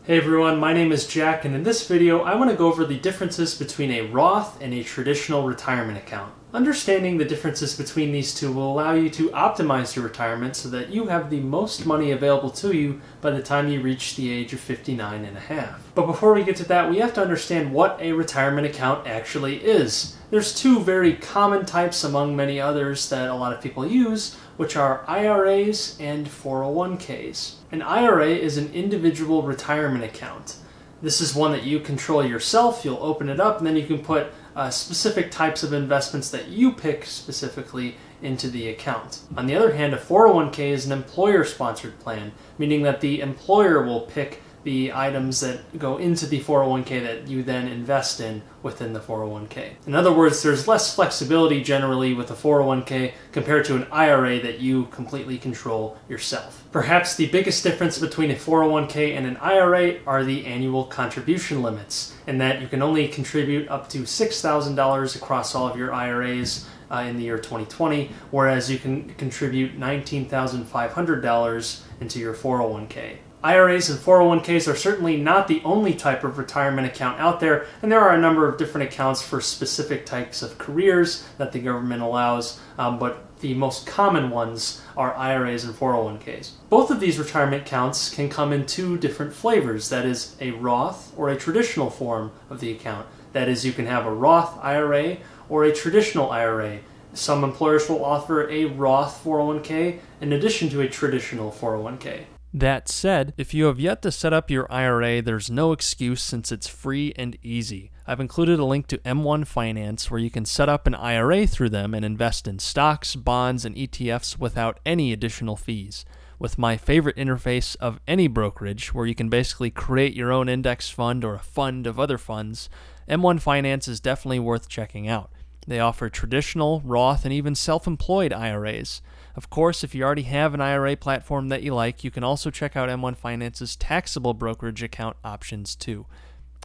Hey everyone, my name is Jack, and in this video I want to go over the differences between a Roth and a traditional retirement account. Understanding the differences between these two will allow you to optimize your retirement so that you have the most money available to you by the time you reach the age of 59 and a half. But before we get to that, we have to understand what a retirement account actually is. There's two very common types among many others that a lot of people use, which are IRAs and 401ks. An IRA is an individual retirement account. This is one that you control yourself. You'll open it up and then you can put specific types of investments that you pick specifically into the account. On the other hand, a 401k is an employer-sponsored plan, meaning that the employer will pick the items that go into the 401k that you then invest in within the 401k. In other words, there's less flexibility generally with a 401k compared to an IRA that you completely control yourself. Perhaps the biggest difference between a 401k and an IRA are the annual contribution limits, in that you can only contribute up to $6,000 across all of your IRAs in the year 2020, whereas you can contribute $19,500 into your 401k. IRAs and 401ks are certainly not the only type of retirement account out there, and there are a number of different accounts for specific types of careers that the government allows, but the most common ones are IRAs and 401ks. Both of these retirement accounts can come in two different flavors, that is a Roth or a traditional form of the account. That is, you can have a Roth IRA or a traditional IRA. Some employers will offer a Roth 401k in addition to a traditional 401k. That said, if you have yet to set up your IRA, there's no excuse since it's free and easy. I've included a link to M1 Finance where you can set up an IRA through them and invest in stocks, bonds, and ETFs without any additional fees. With my favorite interface of any brokerage, where you can basically create your own index fund or a fund of other funds, M1 Finance is definitely worth checking out. They offer traditional, Roth, and even self-employed IRAs. Of course, if you already have an IRA platform that you like, you can also check out M1 Finance's taxable brokerage account options too.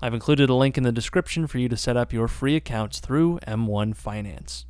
I've included a link in the description for you to set up your free accounts through M1 Finance.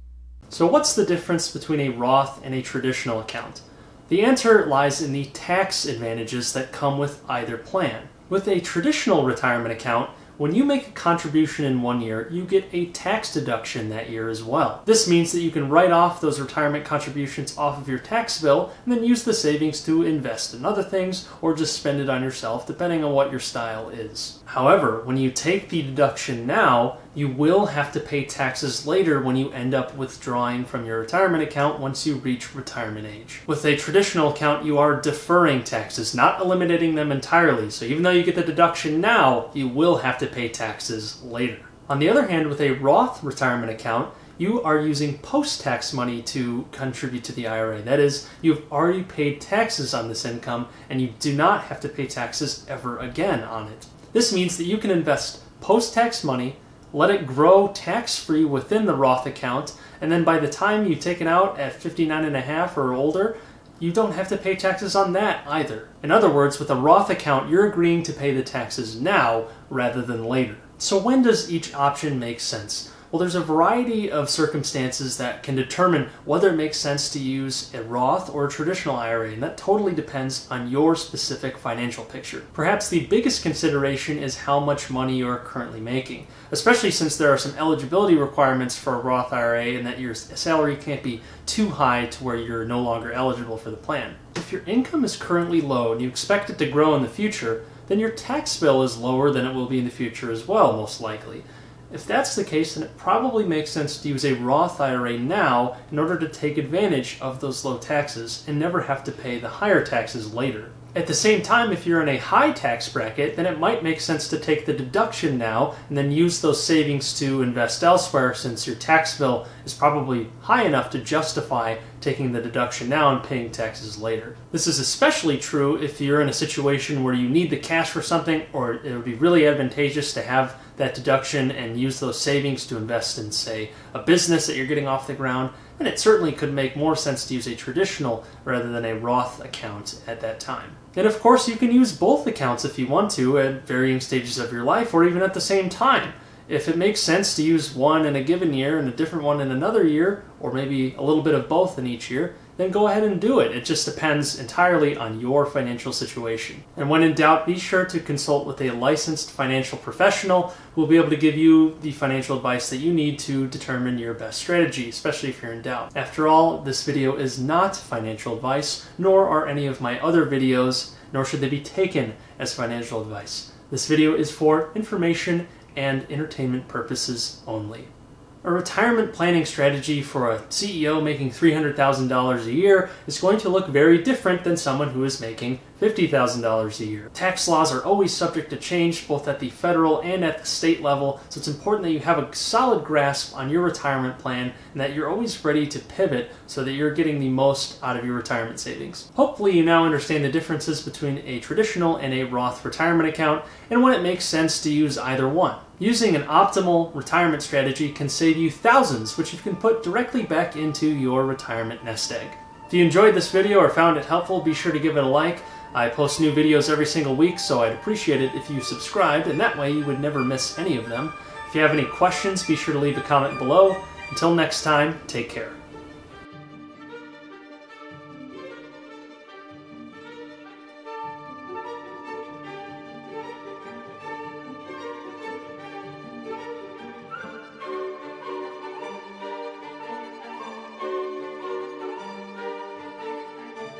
So what's the difference between a Roth and a traditional account? The answer lies in the tax advantages that come with either plan. With a traditional retirement account, when you make a contribution in one year, you get a tax deduction that year as well. This means that you can write off those retirement contributions off of your tax bill and then use the savings to invest in other things or just spend it on yourself, depending on what your style is. However, when you take the deduction now, you will have to pay taxes later when you end up withdrawing from your retirement account once you reach retirement age. With a traditional account, you are deferring taxes, not eliminating them entirely. So even though you get the deduction now, you will have to pay taxes later. On the other hand, with a Roth retirement account, you are using post-tax money to contribute to the IRA. That is, you've already paid taxes on this income and you do not have to pay taxes ever again on it. This means that you can invest post-tax money, let it grow tax-free within the Roth account, and then by the time you take it out at 59 and a half or older, you don't have to pay taxes on that either. In other words, with a Roth account, you're agreeing to pay the taxes now rather than later. So when does each option make sense? Well, there's a variety of circumstances that can determine whether it makes sense to use a Roth or a traditional IRA, and that totally depends on your specific financial picture. Perhaps the biggest consideration is how much money you are currently making, especially since there are some eligibility requirements for a Roth IRA and that your salary can't be too high to where you're no longer eligible for the plan. If your income is currently low and you expect it to grow in the future, then your tax bill is lower than it will be in the future as well, most likely. If that's the case, then it probably makes sense to use a Roth IRA now in order to take advantage of those low taxes and never have to pay the higher taxes later. At the same time, if you're in a high tax bracket, then it might make sense to take the deduction now and then use those savings to invest elsewhere, since your tax bill is probably high enough to justify taking the deduction now and paying taxes later. This is especially true if you're in a situation where you need the cash for something, or it would be really advantageous to have that deduction and use those savings to invest in, say, a business that you're getting off the ground. And it certainly could make more sense to use a traditional rather than a Roth account at that time. And of course, you can use both accounts if you want to at varying stages of your life or even at the same time. If it makes sense to use one in a given year and a different one in another year, or maybe a little bit of both in each year, then go ahead and do it. It just depends entirely on your financial situation. And when in doubt, be sure to consult with a licensed financial professional who will be able to give you the financial advice that you need to determine your best strategy, especially if you're in doubt. After all, this video is not financial advice, nor are any of my other videos, nor should they be taken as financial advice. This video is for information and entertainment purposes only. A retirement planning strategy for a CEO making $300,000 a year is going to look very different than someone who is making $50,000 a year. Tax laws are always subject to change, both at the federal and at the state level, so it's important that you have a solid grasp on your retirement plan and that you're always ready to pivot so that you're getting the most out of your retirement savings. Hopefully you now understand the differences between a traditional and a Roth retirement account and when it makes sense to use either one. Using an optimal retirement strategy can save you thousands, which you can put directly back into your retirement nest egg. If you enjoyed this video or found it helpful, be sure to give it a like. I post new videos every single week, so I'd appreciate it if you subscribed, and that way you would never miss any of them. If you have any questions, be sure to leave a comment below. Until next time, take care.